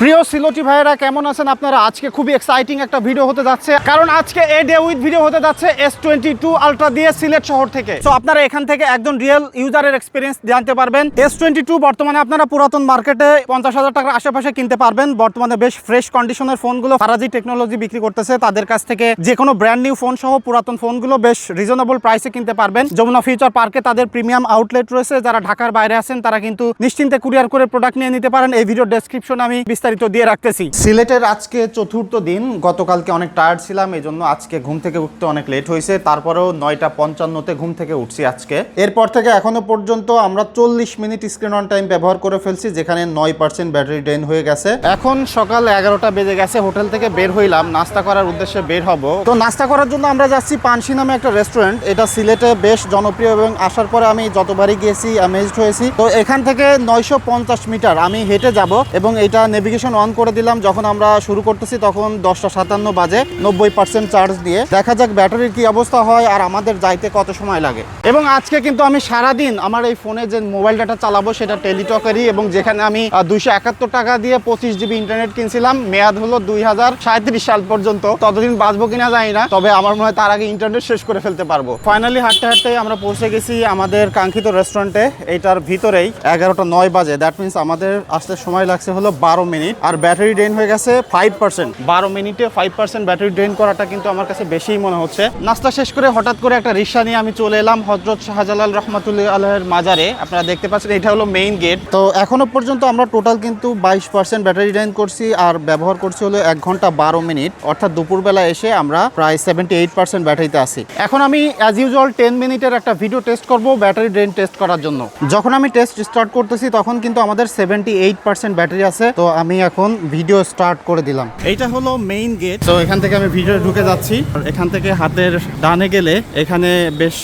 প্রিয় সিলোটি ভাইয়েরা কেমন আছেন আপনারা? আজকে খুবই এক্সাইটিং একটা ভিডিও হতে যাচ্ছে, কারণ আজকে এ ডে উইথ ভিডিও হতে যাচ্ছে S22 আলট্রা দিয়ে সিলেট শহর থেকে। তো আপনারা এখান থেকে একজন রিয়েল ইউজারের এক্সপিরিয়েন্স জানতে পারবেন। S22 বর্তমানে আপনারা পুরাতন মার্কেটে 50,000 টাকার আশেপাশে কিনতে পারবেন। বর্তমানে বেশ ফ্রেশ কন্ডিশনের ফোনগুলো ফারাজি টেকনোলজি বিক্রি করতেছে। তাদের কাছ থেকে যে কোনো ব্র্যান্ড নিউ ফোন সহ পুরাতন ফোনগুলো বেশ রিজনেবল প্রাইসে কিনতে পারবেন। যমুনা ফিউচার পার্কে তাদের প্রিমিয়াম আউটলেট রয়েছে। যারা ঢাকার বাইরে আছেন তারা কিন্তু নিশ্চিন্তে কুরিয়ার করে প্রোডাক্ট নিয়ে নিতে পারেন। এই ভিডিও ডেসক্রিপশনে আমি বিস্তারিত দিয়ে রাখতেছি। সিলেটের আজকে চতুর্থ দিন। গতকালকে অনেক টায়ার্ড ছিলাম, এই জন্য আজকে ঘুম থেকে উঠতে অনেক লেট হয়েছে। তারপরেও 9:55 ঘুম থেকে উঠছি আজকে। এরপর থেকে এখনো পর্যন্ত আমরা 40 মিনিট স্ক্রিন অন টাইম ব্যবহার করে ফেলছি, যেখানে 9% ব্যাটারি ড্রেন হয়ে গেছে। এখন সকাল 11টা বেজে গেছে। হোটেল থেকে বের হইলাম, নাস্তা করার উদ্দেশ্যে বের হব। তো নাস্তা করার জন্য আমরা যাচ্ছি পানসি নামে একটা রেস্টুরেন্ট। এটা সিলেটে বেশ জনপ্রিয় এবং আসার পরে আমি যতবারই গিয়েছি অ্যামেজড হয়েছি। তো এখান থেকে 950 মিটার আমি হেঁটে যাব এবং এটা নেভিগেশন অন করে দিলাম। যখন আমরা শুরু করতেছি তখন 10:57 বাজে, 90% চার্জ দিয়ে। দেখা যাক ব্যাটারির কি অবস্থা হয় আর আমাদের যাইতে কত সময় লাগে। এবং আজকে কিন্তু আমি সারাদিন আমার এই ফোনে যে মোবাইল ডাটা চালাবো সেটা টেলিটকেরই, এবং যেখানে আমি 271 টাকা দিয়ে 25 জিবি ইন্টারনেট কিনছিলাম। মেয়াদ হলো 2037 সাল পর্যন্ত। ততদিন বাঁচবো কিনা জানি না, তবে আমার মনে হয় তার আগে ইন্টারনেট শেষ করে ফেলতে পারবো। ফাইনালি হাঁটতে হাঁটতে আমরা পৌঁছে গেছি আমাদের কাঙ্ক্ষিত রেস্টুরেন্টে। এইটার ভিতরেই 11:09 বাজে। দ্যাট মিনস আমাদের আসতে সময় লাগছে হলো 12 মিনিট। আর ব্যাটারি ড্রেন হয়ে গেছে 5%। 12 মিনিটে 5% ব্যাটারি ড্রেন করাটা কিন্তু আমার কাছে বেশিই মনে হচ্ছে। নাস্তা শেষ করে হঠাৎ করে একটা রিক্সা নিয়ে আমি চলে এলাম হযরত শাহজালাল রহমাতুল্লাহ আলাইহির মাজারে। আপনারা দেখতে পাচ্ছেন এটা হলো মেইন গেট। তো এখনো পর্যন্ত আমরা টোটাল কিন্তু 22% ব্যাটারি ড্রেন করছি আর ব্যবহার করছি হলো 1 ঘন্টা 12 মিনিট। অর্থাৎ দুপুরবেলা এসে আমরা প্রায় 78% ব্যাটারিতে আছি। এখন আমি অ্যাজ ইউজুয়াল 10 মিনিটের একটা ভিডিও টেস্ট করব ব্যাটারি ড্রেন টেস্ট করার জন্য। যখন আমি টেস্ট স্টার্ট করতেছি তখন কিন্তু আমাদের 78% ব্যাটারি আছে। তো আমি এখন ভিডিও স্টার্ট করে দিলাম। এইটা হলো মেইন গেট। তো এখান থেকে আমি ভিডিও ঢুকে যাচ্ছি। এখান থেকে হাতের ডানে গেলে এখানে বেশ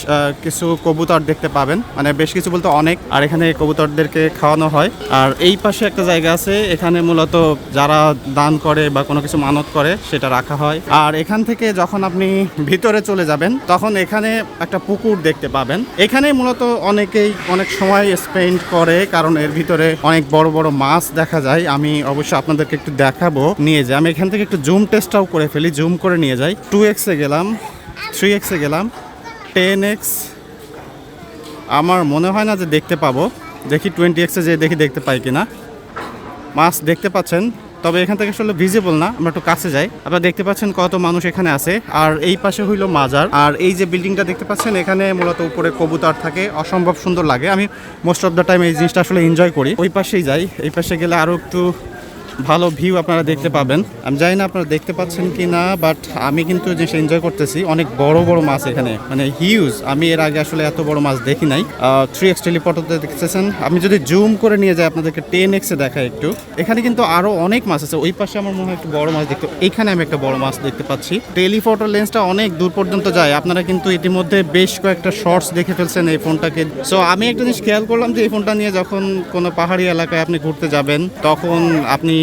কিছু কবুতর দেখতে পাবেন, মানে বেশ কিছু বলতে অনেক। আর এখানে কবুতরদেরকে খাওয়ানো হয়। আর এই পাশে একটা জায়গা আছে, এখানে মূলত যারা দান করে বা কোনো কিছু মানত করে সেটা রাখা হয়। আর এখান থেকে যখন আপনি ভিতরে চলে যাবেন তখন এখানে একটা পুকুর দেখতে পাবেন। এখানে মূলত অনেকেই অনেক সময় স্পেন্ড করে, কারণ এর ভিতরে অনেক বড় বড় মাছ দেখা যায়। আমি অবশ্যই আপনাদেরকে একটু দেখাবো, নিয়ে যাই। আমি এখান থেকে একটু জুম টেস্টটাও করে ফেলি, জুম করে নিয়ে যাই। 2x এ গেলাম, 3x এ গেলাম, 10x। আমার মনে হয় না যে দেখতে পাবো, দেখি 20x এ যে দেখি দেখতে পাই কিনা। মাছ দেখতে পাচ্ছেন, তবে এখান থেকে আসলে ভিজিবল না। আমরা একটু কাছে যাই। আপনারা দেখতে পাচ্ছেন কত মানুষ এখানে আছে। আর এই পাশে হইলো মাজার। আর এই যে বিল্ডিংটা দেখতে পাচ্ছেন, এখানে মূলত উপরে কবুতর থাকে, অসম্ভব সুন্দর লাগে। আমি মোস্ট অফ দ্য টাইম এই জিনিসটা আসলে এনজয় করি। ওই পাশেই যাই, এই পাশে গেলে আরও একটু ভালো ভিউ আপনারা দেখতে পাবেন। আমি জানি না আপনারা দেখতে পাচ্ছেন কি না, বাট আমি কিন্তু জিনিসটা এনজয় করতেছি। অনেক বড় বড় মাছ এখানে, মানে হিউজ। আমি এর আগে আসলে এত বড় মাছ দেখি নাই। 3x টেলিপোর্টতে দেখতেছেন। আমি যদি জুম করে নিয়ে যাই আপনাদেরকে 10x এ দেখাই একটু। এখানে কিন্তু আরো অনেক মাছ আছে। ওই পাশে আমার মনে হয় একটু বড় মাছ দেখতে, এখানে আমি একটা বড় মাছ দেখতে পাচ্ছি। টেলিফোটো লেন্সটা অনেক দূর পর্যন্ত যায়। আপনারা কিন্তু ইতিমধ্যে বেশ কয়েকটা শর্টস দেখে ফেলছেন এই ফোনটাকে। সো আমি একটা জিনিস খেয়াল করলাম যে এই ফোনটা নিয়ে যখন কোনো পাহাড়ি এলাকায় আপনি ঘুরতে যাবেন তখন আপনি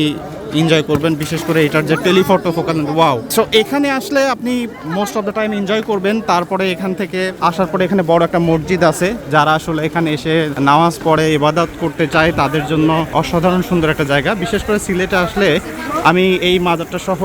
এনজয় করবেন, বিশেষ করে এটার যে টেলিফোটো ফোকাল। ওয়াও! সো এখানে আসলে আপনি most of the time enjoy করবেন। তারপরে এখান থেকে আসার পরে এখানে বড় একটা মসজিদ আছে। যারা আসলে এখানে এসে নামাজ পড়ে ইবাদত করতে চায় তাদের জন্য অসাধারণ সুন্দর একটা জায়গা। বিশেষ করে সিলেটে আসলে আমি এই মাজারটা সহ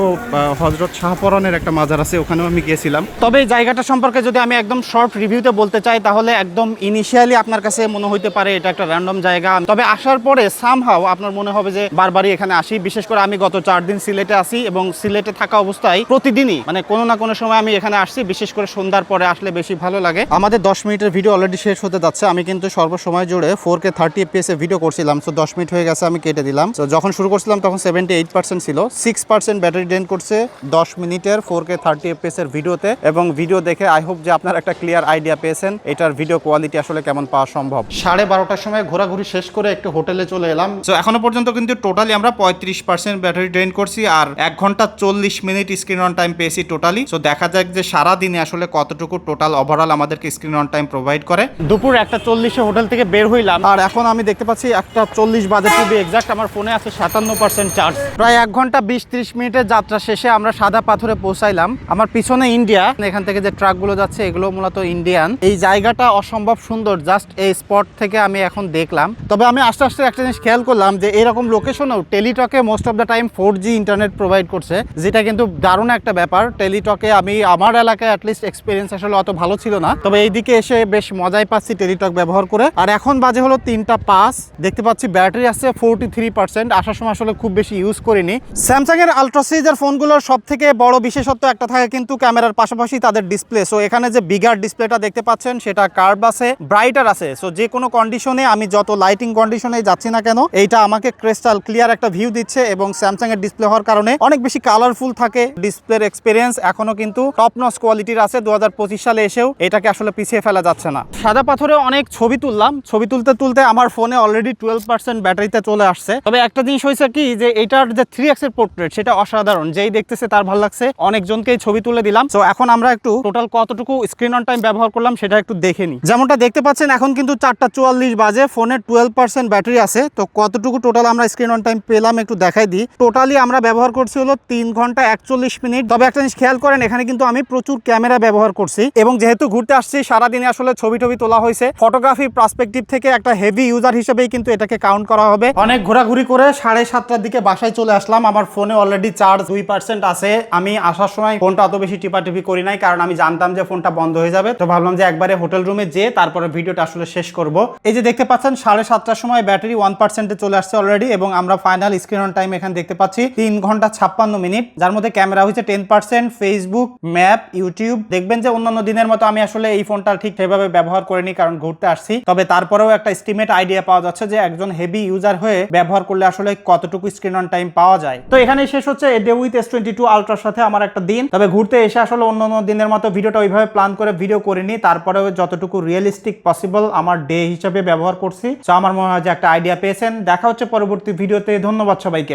হযরত শাহপরানের একটা মাজার আছে, ওখানেও আমি গিয়েছিলাম। তবে এই জায়গাটা সম্পর্কে যদি আমি একদম শর্ট রিভিউতে বলতে চাই তাহলে একদম ইনিশিয়ালি আপনার কাছে মনে হইতে পারে এটা একটা র্যান্ডম জায়গা, তবে আসার পরে সামহাও আপনার মনে হবে যে বারবারই এখানে আসি। বিশেষ করে আমি গত 4 দিন সিলেটে আসি এবং সিলেটে থাকা অবস্থায় প্রতিদিনই মানে কোনো না কোনো সময় আমি এখানে আসছি। বিশেষ করে সন্ধ্যার পরে আসলে বেশি ভালো লাগে। আমাদের 10 মিনিটের ভিডিও অলরেডি শেষ হতে যাচ্ছে। আমি কিন্তু সর্বসময় জুড়ে 4K 30 fps এ ভিডিও করছিলাম। সো 10 মিনিট হয়ে গেছে, আমি কেটে দিলাম। তো যখন শুরু করছিলাম তখন 78% ছিল। 6% ব্যাটারি ড্রেন করছে 10 মিনিটের 4K 30 fps এর ভিডিওতে। এবং ভিডিও দেখে আই হোপ যে আপনারা একটা ক্লিয়ার আইডিয়া পেয়েছেন এটার ভিডিও কোয়ালিটি আসলে কেমন পাওয়া সম্ভব। 12:30টার সময় ঘোরাঘুরি শেষ করে একটু হোটেলে চলে এলাম। তো এখনো পর্যন্ত কিন্তু টোটালি আমরা 35% ব্যাটারি ড্রেন করছি আর 1 ঘন্টা 40 মিনিট স্ক্রিন অন টাইম পেয়েছি টোটালি। সো দেখা যাক যে সারা দিনে আসলে কতটুকু টোটাল ওভারঅল আমাদেরকে স্ক্রিন অন টাইম প্রোভাইড করে। দুপুর 1:40 হোটেল থেকে বের হইলাম আর এখন আমি দেখতে পাচ্ছি 1:40 বাজে টু বি এক্সাক্ট। আমার ফোনে আছে 57% চার্জ। প্রায় 1 ঘন্টা 20-30 মিনিটের যাত্রা শেষে আমরা সাদা পাথরে পৌঁছাইলাম। আমার পিছনে ইন্ডিয়া, এখান থেকে যে ট্রাকগুলো যাচ্ছে এগুলো মূলত ইন্ডিয়ান। এই জায়গাটা অসম্ভব সুন্দর, জাস্ট এই স্পট থেকে আমি এখন দেখলাম। তবে আমি আস্তে আস্তে একটা জিনিস খেয়াল করলাম যে এরকম লোকেশনেও টেলিটকে most of the time 4G internet provide করছে, যেটা কিন্তু দারুণ একটা ব্যাপার। টেলিটকে আমি আমার এলাকায় অ্যাটলিস্ট এক্সপিরিয়েন্স আসলে অত ভালো ছিল না, তবে এইদিকে এসে বেশ মজাই পাচ্ছি টেলিটক ব্যবহার করে। আর এখন বাজে হলো 3:05, দেখতে পাচ্ছি ব্যাটারি আছে 43%। আসার সময় আসলে খুব বেশি ইউজ করিনি। স্যামসাং এর আলট্রা সিরিজের ফোনগুলোর সব থেকে বড় বিশেষত্ব একটা থাকে কিন্তু ক্যামেরার পাশাপাশি তাদের ডিসপ্লে। সো এখানে যে বিগার ডিসপ্লেটা দেখতে পাচ্ছেন সেটা কার্ভ আছে, ব্রাইটার আছে। সো যে কোনো কন্ডিশনে, আমি যত লাইটিং কন্ডিশনে যাচ্ছি না কেন, এইটা আমাকে ক্রিস্টাল ক্লিয়ার একটা ভিউ দিচ্ছে এবং স্যামসাং এর ডিসপ্লে হওয়ার কারণে অনেক বেশি কালারফুল থাকে। ডিসপ্লের এক্সপিরিয়েন্স এখনো কিন্তু টপ নচ কোয়ালিটির আছে। 2025 সালে এসেও এটাকে আসলে পিছিয়ে ফেলা যাচ্ছে না। সাদা পাথরে অনেক ছবি তুললাম, ছবি তুলতে তুলতে আমার ফোনে অলরেডি 12% ব্যাটারিতে চলে আসছে। তবে একটা জিনিস হয়েছে কি, যে এটার যে 3x এর পোর্ট্রেট সেটা অসাধারণ, যেই দেখতেছে তার ভালো লাগছে। অনেকজনকেই ছবি তুলে দিলাম। সো এখন আমরা একটু টোটাল কতটুকু স্ক্রিন অন টাইম ব্যবহার করলাম সেটা একটু দেখে নিই। যেমনটা দেখতে পাচ্ছেন এখন কিন্তু 4:44 বাজে, ফোনে 12% ব্যাটারি আছে। তো কতটুকু টোটাল আমরা স্ক্রিন অন টাইম পেলাম একটু দেখাই দিই। টোটালি আমরা ব্যবহার করছি হলো 3 ঘন্টা 41 মিনিট। তবে একটা জিনিস খেয়াল করেন, এখানে কিন্তু আমি প্রচুর ক্যামেরা ব্যবহার করছি এবং যেহেতু ঘুরতে আসছি সারাদিনে আসলে ছবি টবি তোলা হয়েছে। ফটোগ্রাফি পার্সপেক্টিভ থেকে একটা হেভি ইউজার হিসেবেই কিন্তু এটাকে কাউন্ট করা হবে। অনেক ঘোরাঘুরি করে 7:30টার দিকে বাসায় চলে আসলাম। আমার ফোনে অলরেডি চার্জ 2% আছে। আমি আসার সময় ফোনটা অত বেশি টিপাটিপি করি নাই, কারণ আমি জানতাম যে ফোনটা বন্ধ হয়ে যাবে। তো ভাবলাম যে একবারে হোটেল রুমে যেয়ে তারপরে ভিডিওটা আসলে শেষ করব। এই যে দেখতে পাচ্ছেন 7:30টার সময় ব্যাটারি 1%-এ চলে আসছে অলরেডি এবং আমরা ফাইনাল স্ক্রিন অন টাইম এখানে দেখতে পাচ্ছি 3 ঘন্টা 56 মিনিট, যার মধ্যে ক্যামেরা হচ্ছে 10%, ফেসবুক, ম্যাপ, ইউটিউব। দেখবেন যে অন্যান্য দিনের মতো আমি আসলে এই ফোনটা ঠিক সেভাবে ব্যবহার করিনি, কারণ ঘুরতে আসছি। তবে তারপরেও একটা এস্টিমেট আইডিয়া পাওয়া যাচ্ছে যে একজন হেভি ইউজার হয়ে ব্যবহার করলে আসলে কতটুকু স্ক্রিন অন টাইম পাওয়া যায়। তো এখানে শেষ হচ্ছে এ ডে উইথ S22 আলট্রার সাথে আমার একটা দিন। তবে ঘুরতে এসে আসলে অন্যান্য দিনের মতো ভিডিওটা ওইভাবে প্ল্যান করে ভিডিও করিনি, তারপরেও যতটুকু রিয়েলিস্টিক পসিবল আমার ডে হিসেবে ব্যবহার করছি। তো আমার মনে হয় যে একটা আইডিয়া পেয়েছেন। দেখা হচ্ছে পরবর্তী ভিডিওতে। ধন্যবাদ সবাইকে।